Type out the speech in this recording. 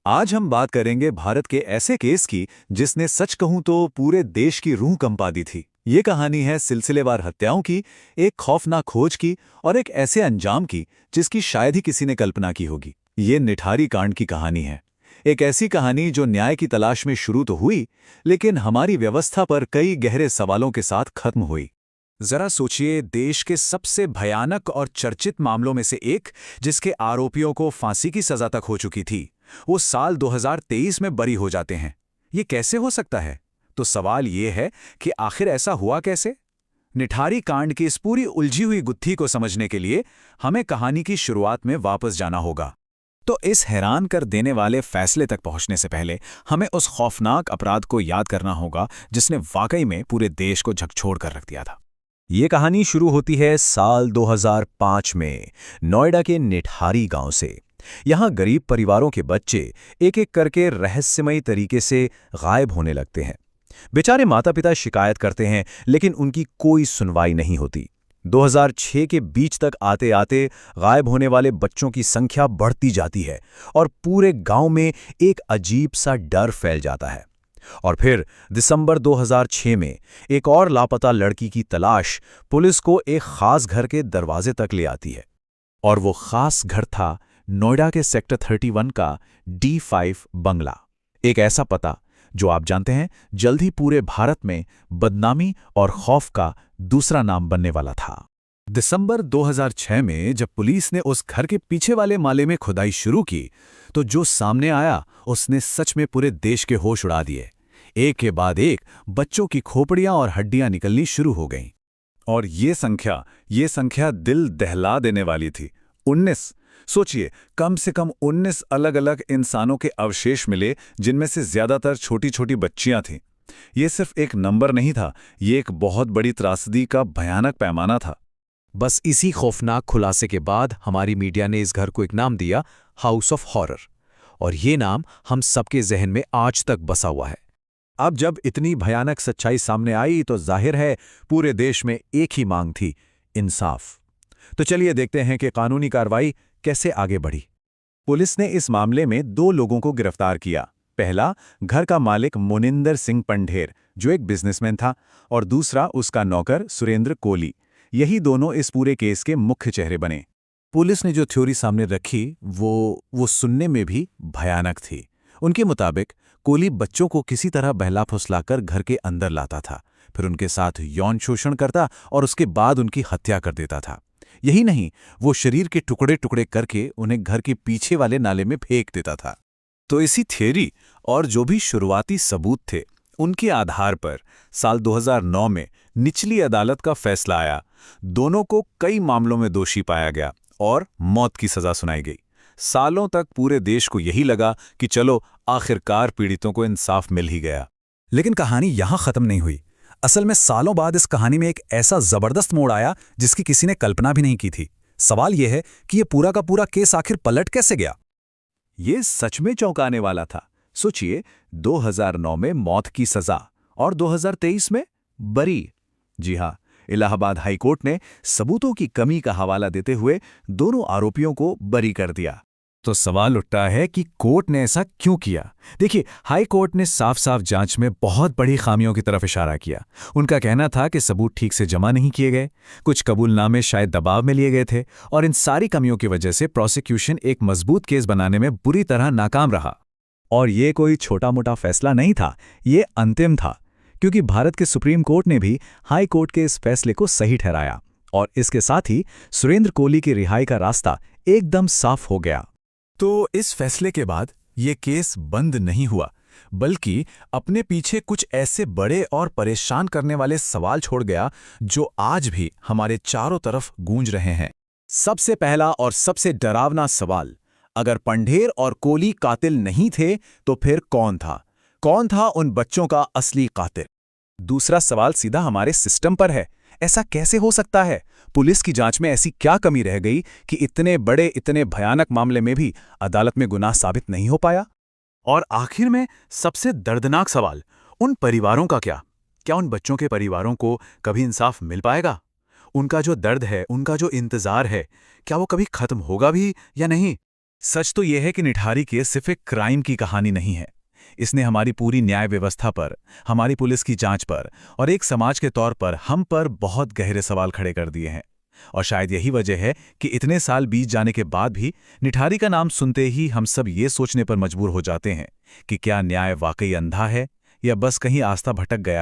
आज हम बात करेंगे भारत के ऐसे केस की जिसने सच कहूं तो पूरे देश की रूह कंपा दी थी। ये कहानी है सिलसिलेवार हत्याओं की, एक खौफनाक खोज की और एक ऐसे अंजाम की जिसकी शायद ही किसी ने कल्पना की होगी। ये निठारी कांड की कहानी है। एक ऐसी कहानी जो न्याय की तलाश में शुरू तो हुई, लेकिन हमारी व्यवस्था पर कई गहरे सवालों के साथ खत्म हुई। जरा सोचिए, देश के सबसे भयानक और चर्चित मामलों में से एक, जिसके आरोपियों को फांसी की सजा तक हो चुकी थी, वो साल 2023 में बरी हो जाते हैं। ये कैसे हो सकता है? तो सवाल ये है कि आखिर ऐसा हुआ कैसे? निठारी कांड की इस पूरी उलझी हुई गुत्थी को समझने के लिए हमें कहानी की शुरुआत में वापस जाना होगा। तो इस हैरान कर देने वाले फैसले तक पहुंचने से पहले हमें उस खौफनाक अपराध को याद करना होगा जिसने वाकई में पूरे देश को झकझोर कर रख दिया था। ये कहानी शुरू होती है साल 2005 में नोएडा के निठारी गांव से। यहाँ गरीब परिवारों के बच्चे एक एक करके रहस्यमयी तरीके से गायब होने लगते हैं। बेचारे माता पिता शिकायत करते हैं, लेकिन उनकी कोई सुनवाई नहीं होती। 2006 के बीच तक आते आते गायब होने वाले बच्चों की संख्या बढ़ती जाती है और पूरे गांव में एक अजीब सा डर फैल जाता है। और फिर दिसंबर 2006 में एक और लापता लड़की की तलाश पुलिस को एक खास घर के दरवाजे तक ले आती है। और वो खास घर था नोएडा के सेक्टर 31 का D5 बंगला। एक ऐसा पता जो आप जानते हैं जल्द ही पूरे भारत में बदनामी और खौफ का दूसरा नाम बनने वाला था। दिसंबर 2006 में जब पुलिस ने उस घर के पीछे वाले माले में खुदाई शुरू की, तो जो सामने आया उसने सच में पूरे देश के होश उड़ा दिए। एक के बाद एक बच्चों की खोपड़ियां और हड्डियां निकलनी शुरू हो गईं। और ये संख्या दिल दहला देने वाली थी। 19। सोचिए, कम से कम 19 अलग अलग इंसानों के अवशेष मिले, जिनमें से ज्यादातर छोटी छोटी बच्चियां थीं। ये सिर्फ एक नंबर नहीं था, ये एक बहुत बड़ी त्रासदी का भयानक पैमाना था। बस इसी खौफनाक खुलासे के बाद हमारी मीडिया ने इस घर को एक नाम दिया, हाउस ऑफ हॉरर। और ये नाम हम सबके जहन में आज तक बसा हुआ है। अब जब इतनी भयानक सच्चाई सामने आई तो जाहिर है पूरे देश में एक ही मांग थी, इंसाफ। तो चलिए देखते हैं कि कानूनी कार्रवाई कैसे आगे बढ़ी। पुलिस ने इस मामले में 2 लोगों को गिरफ्तार किया। पहला, घर का मालिक मुनिंदर सिंह पंढेर, जो एक बिजनेसमैन था, और दूसरा उसका नौकर सुरेंद्र कोली। यही दोनों इस पूरे केस के मुख्य चेहरे बने। पुलिस ने जो थ्योरी सामने रखी वो सुनने में भी भयानक थी। उनके मुताबिक कोली बच्चों को किसी तरह बहला फुसलाकर घर के अंदर लाता था, फिर उनके साथ यौन शोषण करता और उसके बाद उनकी हत्या कर देता था। यही नहीं, वो शरीर के टुकड़े टुकड़े करके उन्हें घर के पीछे वाले नाले में फेंक देता था। तो इसी थियरी और जो भी शुरुआती सबूत थे, उनके आधार पर साल 2009 में निचली अदालत का फैसला आया। दोनों को कई मामलों में दोषी पाया गया और मौत की सजा सुनाई गई। सालों तक पूरे देश को यही लगा कि चलो आखिरकार पीड़ितों को इंसाफ मिल ही गया। लेकिन कहानी यहां खत्म नहीं हुई। असल में सालों बाद इस कहानी में एक ऐसा जबरदस्त मोड़ आया जिसकी किसी ने कल्पना भी नहीं की थी। सवाल यह है कि यह पूरा का पूरा केस आखिर पलट कैसे गया। ये सच में चौंकाने वाला था। सोचिए, 2009 में मौत की सजा और 2023 में बरी। जी हाँ, इलाहाबाद हाईकोर्ट ने सबूतों की कमी का हवाला देते हुए दोनों आरोपियों को बरी कर दिया। तो सवाल उठता है कि कोर्ट ने ऐसा क्यों किया। देखिए, हाई कोर्ट ने साफ साफ जांच में बहुत बड़ी खामियों की तरफ इशारा किया। उनका कहना था कि सबूत ठीक से जमा नहीं किए गए, कुछ कबूलनामे शायद दबाव में लिए गए थे, और इन सारी कमियों की वजह से प्रोसिक्यूशन एक मजबूत केस बनाने में बुरी तरह नाकाम रहा। और ये कोई छोटा मोटा फैसला नहीं था, ये अंतिम था, क्योंकि भारत के सुप्रीम कोर्ट ने भी हाई कोर्ट के इस फैसले को सही ठहराया और इसके साथ ही सुरेंद्र कोली की रिहाई का रास्ता एकदम साफ हो गया। तो इस फैसले के बाद ये केस बंद नहीं हुआ, बल्कि अपने पीछे कुछ ऐसे बड़े और परेशान करने वाले सवाल छोड़ गया जो आज भी हमारे चारों तरफ गूंज रहे हैं। सबसे पहला और सबसे डरावना सवाल, अगर पंढेर और कोली कातिल नहीं थे तो फिर कौन था? कौन था उन बच्चों का असली कातिल? दूसरा सवाल सीधा हमारे सिस्टम पर है। ऐसा कैसे हो सकता है? पुलिस की जांच में ऐसी क्या कमी रह गई कि इतने बड़े, इतने भयानक मामले में भी अदालत में गुनाह साबित नहीं हो पाया? और आखिर में सबसे दर्दनाक सवाल, उन परिवारों का क्या? क्या उन बच्चों के परिवारों को कभी इंसाफ मिल पाएगा? उनका जो दर्द है, उनका जो इंतजार है, क्या वो कभी खत्म होगा भी या नहीं? सच तो यह है कि निठारी केस सिर्फ एक क्राइम की कहानी नहीं है। इसने हमारी पूरी न्याय व्यवस्था पर, हमारी पुलिस की जांच पर और एक समाज के तौर पर हम पर बहुत गहरे सवाल खड़े कर दिए हैं। और शायद यही वजह है कि इतने साल बीत जाने के बाद भी निठारी का नाम सुनते ही हम सब ये सोचने पर मजबूर हो जाते हैं कि क्या न्याय वाकई अंधा है या बस कहीं आस्था भटक गया।